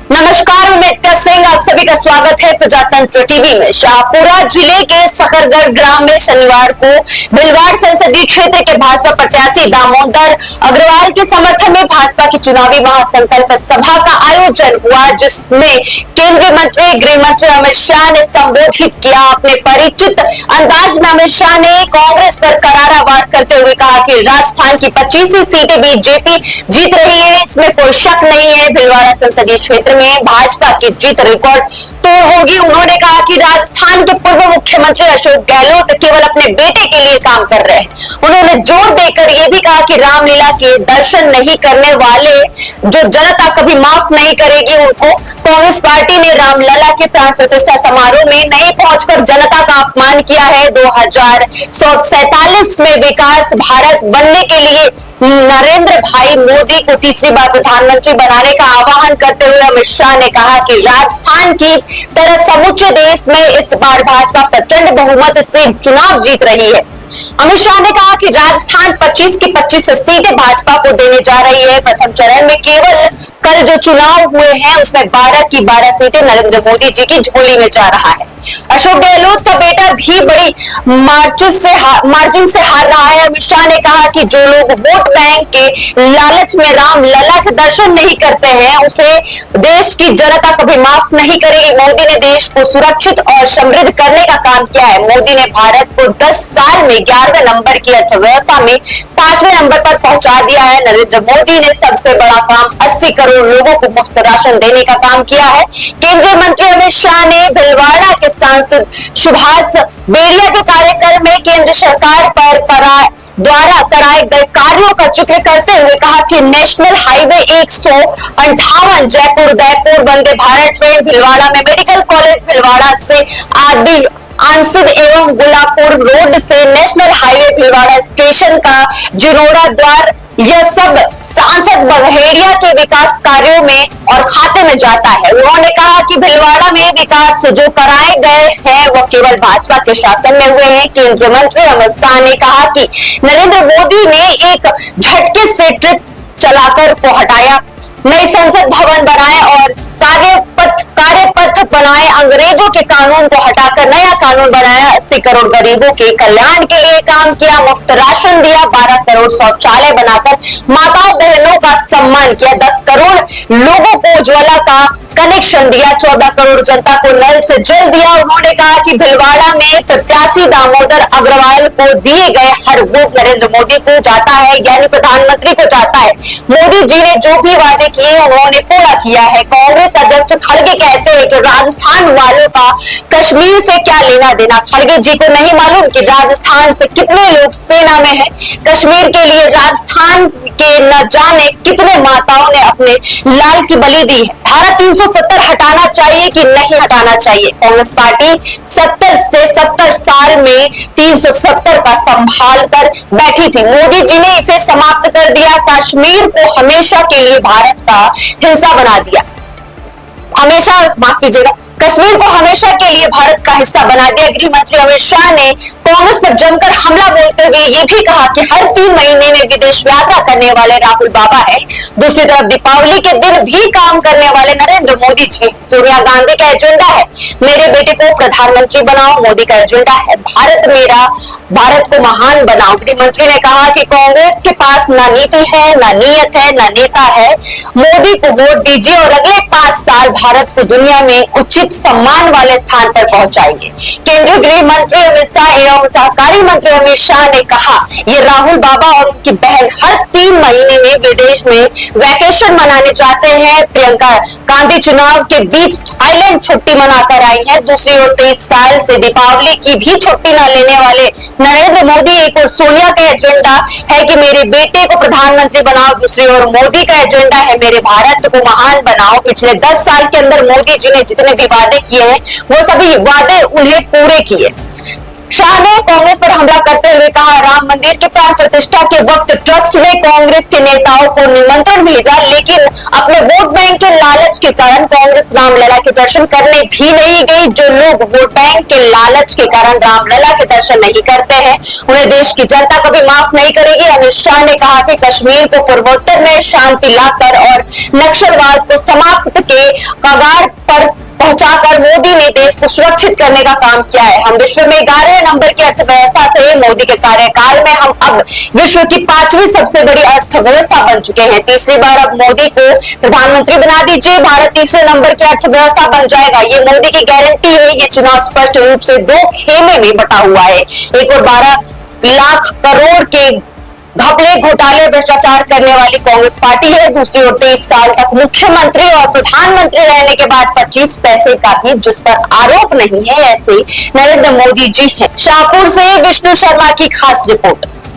नमस्कार, मैं नित्या सिंह, आप सभी का स्वागत है प्रजातंत्र टीवी में। शाहपुरा जिले के सकरगढ़ ग्राम में शनिवार को भिलवाड़ संसदीय क्षेत्र के भाजपा प्रत्याशी दामोदर अग्रवाल के समर्थन में भाजपा की चुनावी महासंकल्प सभा का आयोजन हुआ, जिसमें केंद्रीय मंत्री गृह मंत्री अमित शाह ने संबोधित किया। अपने परिचित अंदाज में अमित शाह ने कांग्रेस पर करारा वार करते हुए कहा कि राजस्थान की 25 सीटें बीजेपी जीत रही है, इसमें कोई शक नहीं है। भिलवाड़ा संसदीय क्षेत्र में भाजपा की जीत रिकॉर्ड तोड़ होगी। उन्होंने कहा कि राजस्थान के पूर्व मुख्यमंत्री अशोक गहलोत केवल अपने बेटे के लिए काम कर रहे हैं। उन्होंने जोर देकर यह भी कहा कि रामलीला के दर्शन नहीं करने वाले जो जनता कभी माफ नहीं करेगी, उनको कांग्रेस पार्टी ने रामलला के प्राण प्रतिष्ठा समारोह में नहीं पहुंचकर जनता का अपमान किया है। 2047 में विकास भारत बनने के लिए नरेंद्र भाई मोदी को तीसरी बार प्रधानमंत्री बनाने का आह्वान करते हुए अमित शाह ने कहा कि राजस्थान की तरह समूचे देश में इस बार भाजपा प्रचंड बहुमत से चुनाव जीत रही है। अमित शाह ने कहा कि राजस्थान 25 की 25 सीटें भाजपा को देने जा रही है। प्रथम चरण में केवल कल जो चुनाव हुए हैं उसमें 12 की 12 सीटें नरेंद्र मोदी जी की झोली में जा रहा है। अशोक गहलोत का बेटा भी बड़ी मार्जिन से हार रहा है। अमित शाह ने कहा कि जो लोग वोट बैंक के लालच में रामलला के दर्शन नहीं करते हैं, उसे देश की जनता कभी माफ नहीं करेगी। मोदी ने देश को सुरक्षित और समृद्ध करने का काम किया है। मोदी ने भारत को 10 साल में 11वें नंबर की अर्थव्यवस्था में 5वें नंबर पर पहुंचा दिया है। नरेंद्र मोदी ने सबसे बड़ा काम 80 करोड़ लोगों को मुफ्त राशन देने का काम किया है। केंद्रीय मंत्री अमित शाह ने भिलवाड़ा के सांसद सुभाष बेरिया के कार्यक्रम में केंद्र सरकार पर द्वारा कराए गए कार्यों का जिक्र करते हुए कहा कि national highway 158 Jaipur Udaipur Vande Bharat train Bhilwara में, मेडिकल कॉलेज भिलवाड़ा से आंसद एवं गुलापुर रोड से नेशनल हाईवे भिलवाड़ा स्टेशन का जिनोड़ा द्वार, यह सब सांसद बघेड़िया के विकास कार्यों में और खाते में जाता है। उन्होंने कहा कि भिलवाड़ा में विकास जो कराए गए हैं वह केवल भाजपा के शासन में हुए हैं। केंद्रीय मंत्री अमित शाह ने कहा कि नरेंद्र मोदी ने एक झटके से ट्रिप चलाकर को हटाया, नई संसद भवन बनाए और कार्यपथ बनाए, अंग्रेजों के कानून को हटाकर नया कानून बनाया, 80 करोड़ गरीबों के कल्याण के लिए काम किया, मुफ्त राशन दिया, 12 करोड़ शौचालय बनाकर माताओं बहनों का सम्मान किया, 10 करोड़ लोगों को उज्ज्वला का कनेक्शन दिया, 14 करोड़ जनता को नल से जल दिया। उन्होंने कहा कि भिलवाड़ा में प्रत्याशी दामोदर अग्रवाल को दिए गए हर वोट नरेंद्र मोदी को जाता है, यानी प्रधानमंत्री को जाता है। मोदी जी ने जो भी वादे किए उन्होंने पूरा किया है। कांग्रेस अध्यक्ष खड़गे कहते हैं कि राजस्थान वालों का कश्मीर से क्या लेना देना। खड़गे जी को नहीं मालूम कि राजस्थान से कितने लोग सेना में हैं। कश्मीर के लिए राजस्थान के न जाने कितने माताओं ने अपने लाल की बलि दी है। धारा 370 हटाना चाहिए कि नहीं हटाना चाहिए? कांग्रेस पार्टी 70 साल में 370 का संभाल कर बैठी थी। मोदी जी ने इसे समाप्त कर दिया। कश्मीर को हमेशा के लिए भारत का हिस्सा बना दिया। माफ कीजिएगा, कश्मीर को हमेशा के लिए भारत का हिस्सा बना दिया। गृह मंत्री अमित शाह ने कांग्रेस पर जमकर हमला बोलते हुए ये भी कहा कि हर 3 महीने में विदेश यात्रा करने वाले राहुल बाबा है। दूसरी तरफ दीपावली के दिन भी काम करने वाले नरेंद्र मोदी जी। सोनिया गांधी का एजेंडा है मेरे बेटे को प्रधानमंत्री बनाओ, मोदी का एजेंडा है भारत को महान बनाओ। गृह मंत्री ने कहा कि कांग्रेस के पास ना नीति है, ना नीयत है, ना नेता है। मोदी को वोट दीजिए और अगले 5 साल भारत को दुनिया में उचित सम्मान वाले स्थान पर पहुंचाएंगे। केंद्रीय गृह मंत्री अमित शाह एवं सहकारी मंत्री अमित शाह ने कहा ये राहुल बाबा और उनकी बहन हर 3 महीने में विदेश में वैकेशन मनाने जाते हैं। प्रियंका गांधी चुनाव के बीच आइलैंड छुट्टी मनाकर आई है। दूसरी ओर 23 साल से दीपावली की भी छुट्टी न लेने वाले नरेंद्र मोदी, एक और सोनिया का एजेंडा है कि मेरे बेटे को प्रधानमंत्री बनाओ, दूसरी ओर मोदी का एजेंडा है मेरे भारत को महान बनाओ। पिछले 10 साल के अंदर मोदी जी ने जितने भी वादे किए हैं वो सभी वादे उन्हें पूरे किए। शाह ने कांग्रेस पर हमला करते हुए कहा, राम मंदिर के प्राण प्रतिष्ठा के वक्त ट्रस्ट में कांग्रेस के नेताओं को निमंत्रण भेजा, लेकिन अपने वोट बैंक के लालच के कारण कांग्रेस रामलला के दर्शन करने भी नहीं गई। जो लोग वोट बैंक के लालच के कारण रामलला के दर्शन नहीं करते हैं, उन्हें देश की जनता कभी माफ नहीं करेगी। अमित शाह ने कहा कि कश्मीर को पूर्वोत्तर में शांति लाकर और नक्सलवाद को समाप्त के कगार पर पहुंचाकर मोदी ने देश को सुरक्षित करने का काम किया है। हम विश्व में 11वें नंबर की अर्थव्यवस्था थे। मोदी के कार्यकाल में हम अब विश्व की 5वीं सबसे बड़ी अर्थव्यवस्था बन चुके हैं। तीसरी बार अब मोदी को प्रधानमंत्री बना दीजिए, भारत तीसरे नंबर की अर्थव्यवस्था बन जाएगा। ये मोदी की गारंटी है। ये चुनाव स्पष्ट रूप से दो खेमे में बटा हुआ है। एक और 12 लाख करोड़ के घपले, घोटाले, भ्रष्टाचार करने वाली कांग्रेस पार्टी है। दूसरी ओर 23 साल तक मुख्यमंत्री और प्रधानमंत्री रहने के बाद 25 पैसे का भी जिस पर आरोप नहीं है, ऐसे नरेंद्र मोदी जी हैं। शाहपुर से विष्णु शर्मा की खास रिपोर्ट।